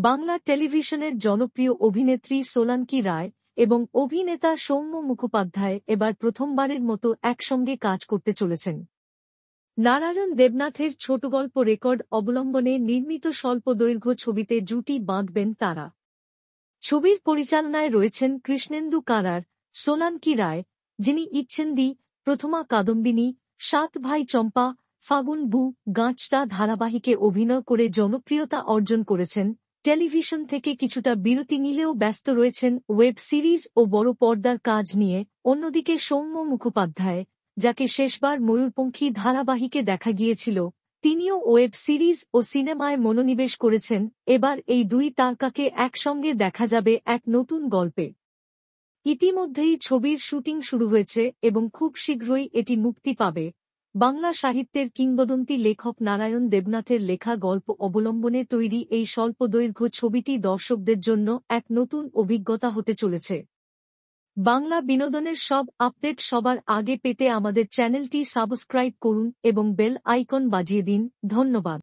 বাংলা টেলিভিশনের জনপ্রিয় অভিনেত্রী সোলাঙ্কি রায় এবং অভিনেতা সৌম্য মুখোপাধ্যায় এবার প্রথমবারের মতো একসঙ্গে কাজ করতে চলেছেন। নারায়ণ দেবনাথের ছোটগল্প রেকর্ড অবলম্বনে নির্মিত স্বল্পদৈর্ঘ্য ছবিতে জুটি বাঁধবেন তারা। ছবির পরিচালনায় রয়েছেন কৃষ্ণেন্দু কারার, সোলাঙ্কি রায়, যিনি ইচ্ছেন্দি, প্রথমা কাদম্বিনী, সাত ভাই চম্পা, ফাগুন বু, গাঁচটা ধারাবাহিকে অভিনয় করে জনপ্রিয়তা অর্জন করেছেন। টেলিভিশন থেকে কিছুটা বিরতি নিলেও ব্যস্ত রয়েছেন ওয়েব সিরিজ ও বড় পর্দার কাজ নিয়ে। অন্যদিকে সৌম্য মুখোপাধ্যায়, যাকে শেষবার ময়ূরপঙ্খী ধারাবাহিকে দেখা গিয়েছিল, তিনিও ওয়েব সিরিজ ও সিনেমায় মনোনিবেশ করেছেন। এবার এই দুই তারকাকে একসঙ্গে দেখা যাবে এক নতুন গল্পে। ইতিমধ্যেই ছবির শুটিং শুরু হয়েছে এবং খুব শীঘ্রই এটি মুক্তি পাবে। বাংলা সাহিত্যের কিংবদন্তি লেখক নারায়ণ দেবনাথের লেখা গল্প অবলম্বনে তৈরি এই স্বল্পদৈর্ঘ্য ছবিটি দর্শকদের জন্য এক নতুন অভিজ্ঞতা হতে চলেছে। বাংলা বিনোদনের সব আপডেট সবার আগে পেতে আমাদের চ্যানেলটি সাবস্ক্রাইব করুন এবং বেল আইকন বাজিয়ে দিন। ধন্যবাদ।